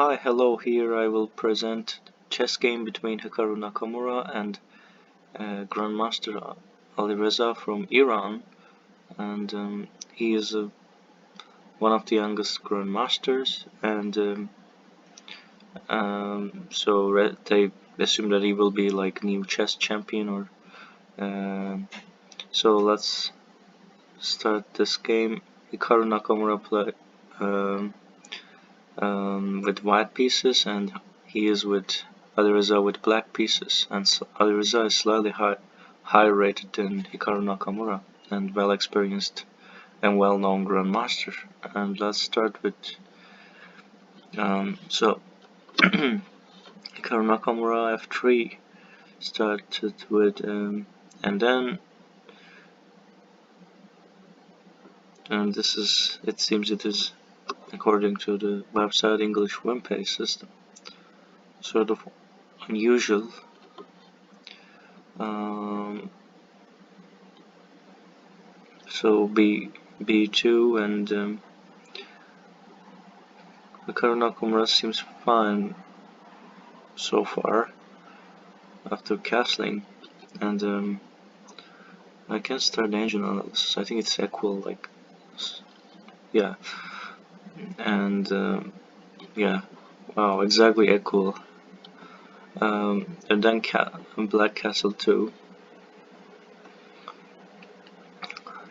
Hi, hello, here I will present chess game between Hikaru Nakamura and Grandmaster Alireza from Iran, and he is one of the youngest Grandmasters, and they assume that he will be like new chess champion or so let's start this game. Hikaru Nakamura play with white pieces, and he is with Alireza with black pieces, and Alireza is slightly higher rated than Hikaru Nakamura, and well experienced and well known grandmaster. And let's start with Hikaru Nakamura f3 started with and this is, it seems it is according to the website English win-pay system, sort of unusual. So b2, and Hikaru Nakamura seems fine so far after castling, and I can start the engine analysis. I think it's equal, like, yeah, and yeah, wow, exactly equal. And then black castle 2.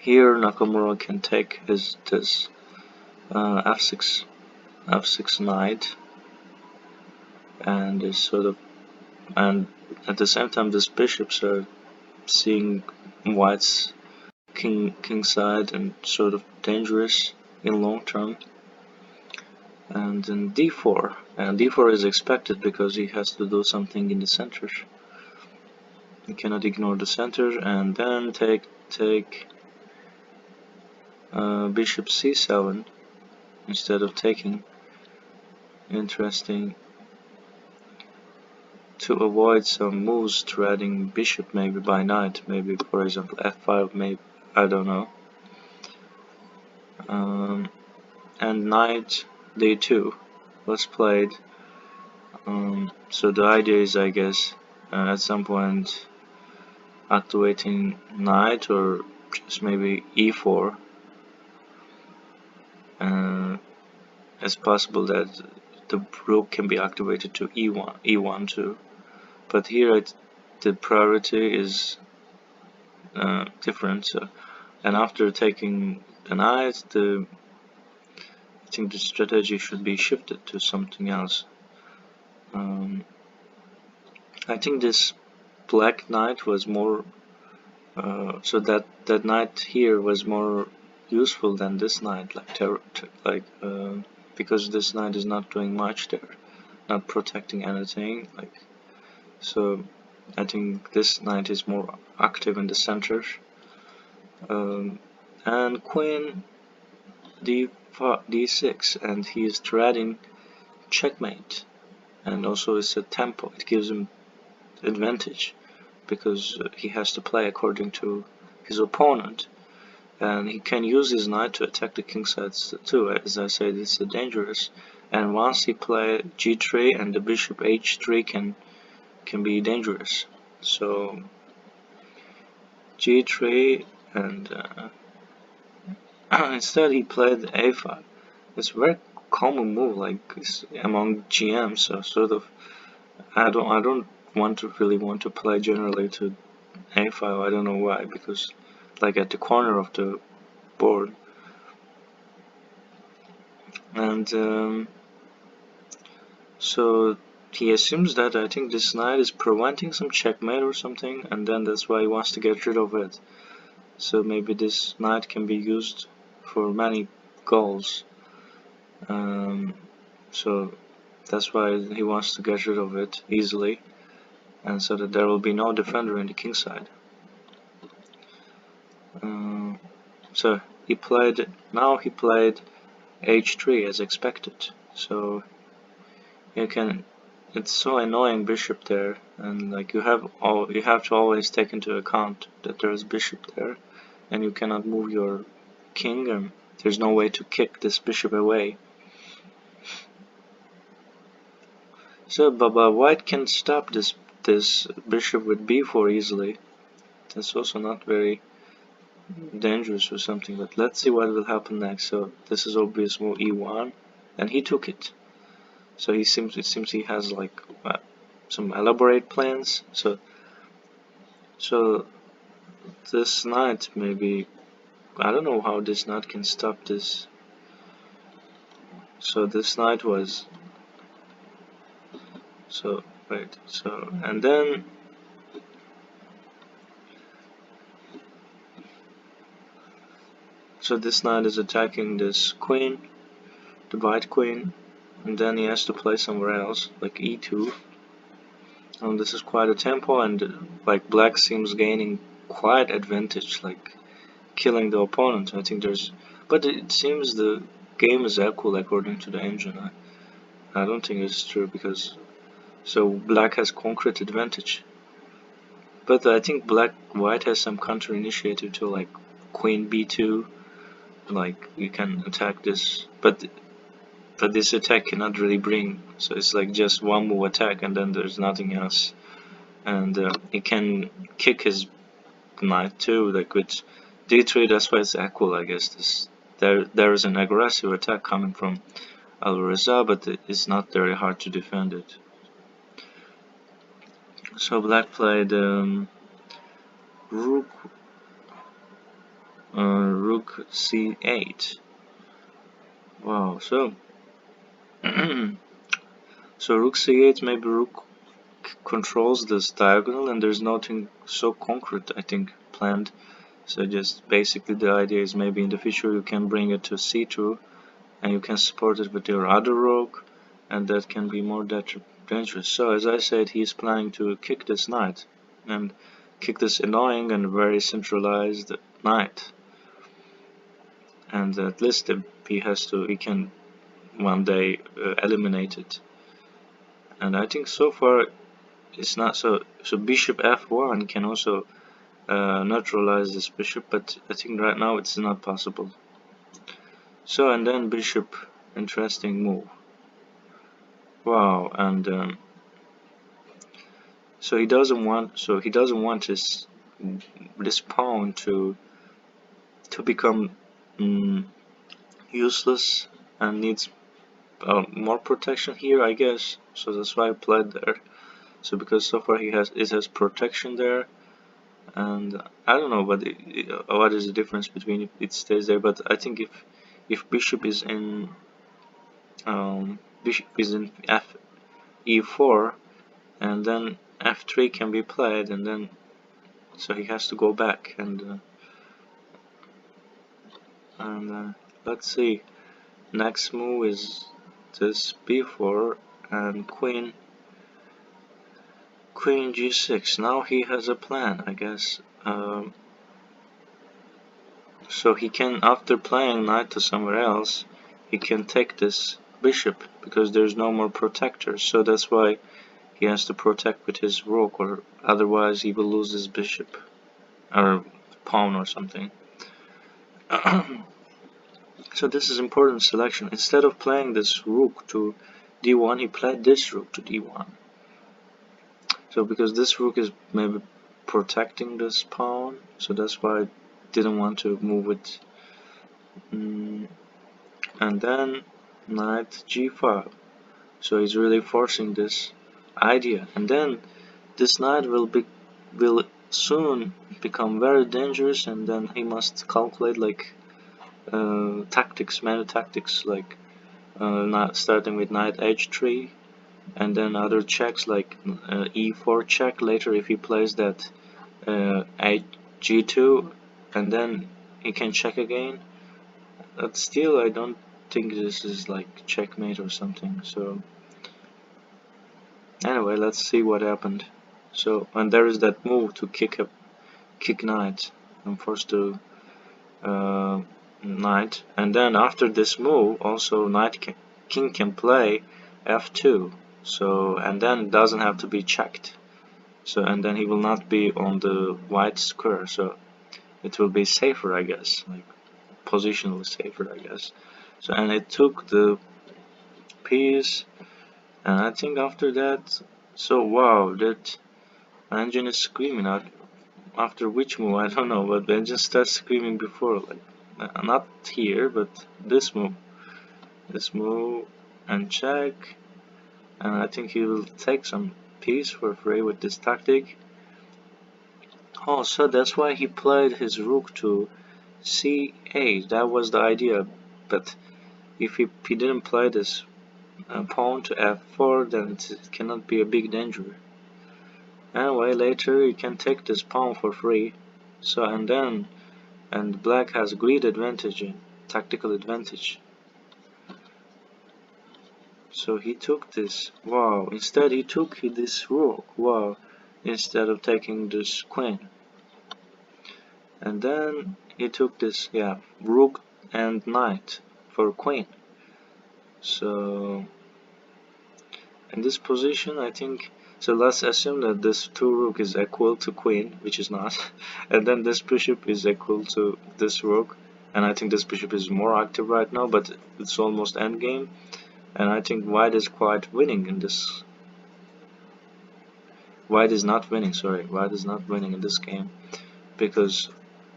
Here Nakamura can take this f6 knight, and is sort of, and at the same time these bishops are seeing white's king side and sort of dangerous in long term. And then d4, and d4 is expected because he has to do something in the center. You cannot ignore the center, and then take bishop c7 instead of taking. Interesting, to avoid some moves threading bishop, maybe by knight, maybe for example f5, maybe, I don't know. And knight d2 was played. So the idea is, I guess, at some point activating knight, or just maybe e4. It's possible that the rook can be activated to e1 too, but here the priority is different. So, and after taking the knight, I think the strategy should be shifted to something else. I think this black knight was more, so that knight here was more useful than this knight, because this knight is not doing much there, not protecting anything, like, so I think this knight is more active in the center. And queen d6, and he is threading checkmate, and also it's a tempo, it gives him advantage because he has to play according to his opponent, and he can use his knight to attack the king sides too. As I said, it's dangerous, and once he play g3, and the bishop h3 can be dangerous. So g3, and instead he played a5. It's a very common move, like among GMs. So sort of, I don't really want to play generally to a5. I don't know why, because like at the corner of the board, and so he assumes that I think this knight is preventing some checkmate or something, and then that's why he wants to get rid of it. So maybe this knight can be used for many goals. So that's why he wants to get rid of it easily, and so that there will be no defender in the king side. So he played h3 as expected. So you can, it's so annoying bishop there, and like you have to always take into account that there is bishop there, and you cannot move your king, and there's no way to kick this bishop away. So, but white can stop this bishop with b4 easily. That's also not very dangerous or something, but let's see what will happen next. So this is obvious move e1, and he took it. So it seems he has like some elaborate plans. So this knight maybe, I don't know how this knight can stop this. So this knight was, so wait, so and then so this knight is attacking this queen, the white queen, and then he has to play somewhere else, like e2. And this is quite a tempo, and like black seems gaining quite advantage, like killing the opponent. I think there's, but it seems the game is equal according to the engine. I don't think it's true, because so black has concrete advantage. But I think white has some counter initiative too, like queen b2, like you can attack this, but this attack cannot really bring, so it's like just one move attack and then there's nothing else. And he can kick his knight too, like with d3. That's why it's equal, I guess. There is an aggressive attack coming from Alireza, but it's not very hard to defend it. So black played rook c8. Wow. So so rook c8, maybe rook controls this diagonal, and there's nothing so concrete, I think, planned. So just basically the idea is maybe in the future you can bring it to c2 and you can support it with your other rook, and that can be more dangerous. So as I said, he's planning to kick this knight and kick this annoying and very centralized knight, and at least he can one day eliminate it. And I think so far it's not so. So bishop f1 can also neutralize this bishop, but I think right now it's not possible. So and then bishop, interesting move. Wow. And so he doesn't want this pawn to become useless, and needs more protection here, I guess. So that's why I played there. So because so far it has protection there, and I don't know what is the difference between if it stays there. But I think if bishop is in f e4, and then f3 can be played, and then so he has to go back, and let's see. Next move is this b4 and queen g6. Now he has a plan, I guess. So he can, after playing knight to somewhere else, he can take this bishop because there's no more protector. So that's why he has to protect with his rook, or otherwise he will lose his bishop or pawn or something. So this is important selection. Instead of playing this rook to d1, he played this rook to d1. So because this rook is maybe protecting this pawn, so that's why I didn't want to move it. And then knight g5. So he's really forcing this idea, and then this knight will soon become very dangerous, and then he must calculate like tactics, many tactics, like not starting with knight h3, and then other checks like e4 check later if he plays that g2, and then he can check again. But still, I don't think this is like checkmate or something. So anyway, let's see what happened. So, and there is that move to kick knight and force to knight, and then after this move also king can play f2. So, and then it doesn't have to be checked. So, and then he will not be on the white square. So it will be safer, I guess, like positionally safer, I guess. So, and it took the piece, And I think after that, so wow, that engine is screaming out after which move, I don't know, but the engine starts screaming before, like, not here, but this move, and check, and I think he will take some piece for free with this tactic. Oh, so that's why he played his rook to c8, that was the idea, but if he didn't play this pawn to f4, then it cannot be a big danger. Anyway, later you can take this pawn for free. So and black has great advantage and tactical advantage. So he took this. Wow. Instead he took this rook. Wow. Instead of taking this queen. And then he took this, yeah, rook and knight for queen. So in this position, I think, so let's assume that this 2 rook is equal to queen, which is not, and then this bishop is equal to this rook, and I think this bishop is more active right now, but it's almost endgame, and I think white is quite winning in this. White is not winning, sorry, white is not winning in this game, because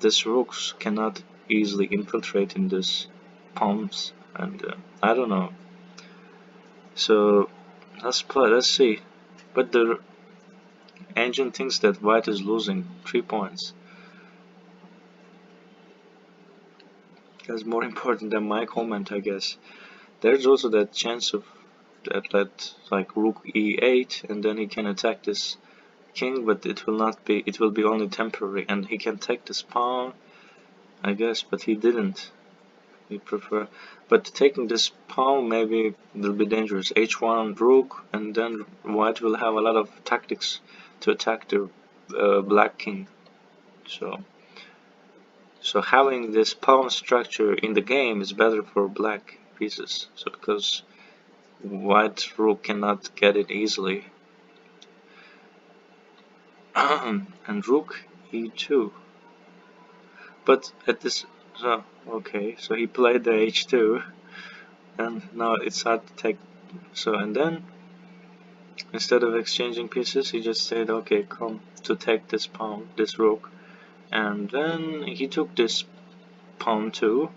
this rooks cannot easily infiltrate in this pawns, and I don't know. So let's play, let's see. But the engine thinks that white is losing 3 points. That's more important than my comment, I guess. There's also that chance of that like rook e8, and then he can attack this king, but it will not be, it will be only temporary, and he can take this pawn, I guess, but he didn't. He prefer, but taking this pawn maybe will be dangerous. h1 rook, and then white will have a lot of tactics to attack the black king. So having this pawn structure in the game is better for black pieces. So because white rook cannot get it easily. And rook e2. But at this, so okay, so he played the h2, and now it's hard to take. So and then instead of exchanging pieces, he just said, okay, come to take this pawn, this rook, and then he took this pawn too,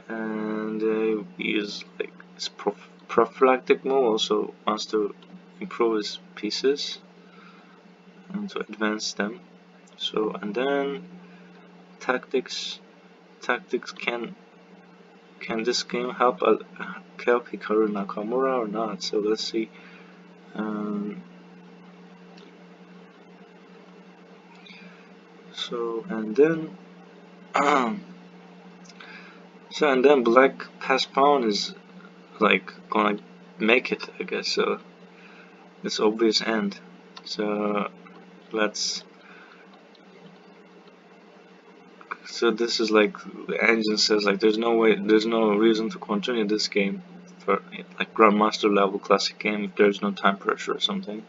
and he is like his prophylactic move also wants to improve his pieces and to advance them. So and then tactics can this game help Hikaru Nakamura or not? So let's see. So and then so and then black pass pawn is like gonna make it, I guess. So it's obvious end. So let's. So this is like the engine says like there's no way, there's no reason to continue this game for like grandmaster level classic game if there's no time pressure or something.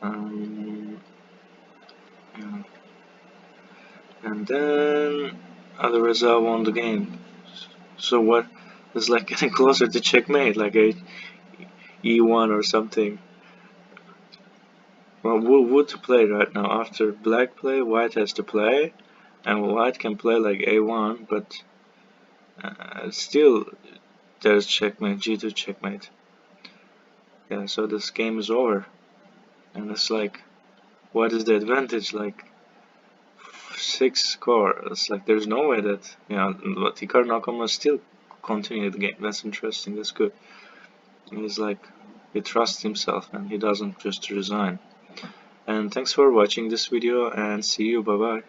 Yeah. And then Alireza won the game. So what? It's like getting closer to checkmate, like a e1 or something. Well, wood to play right now. After black play, white has to play, and white can play like a1, but still there's checkmate, g2 checkmate. Yeah, so this game is over, and it's like, what is the advantage? Like 6 score. It's like there's no way that, you know, but Hikaru Nakamura still continued the game. That's interesting. That's good. He's like, he trusts himself and he doesn't just resign. And thanks for watching this video, and see you. Bye bye.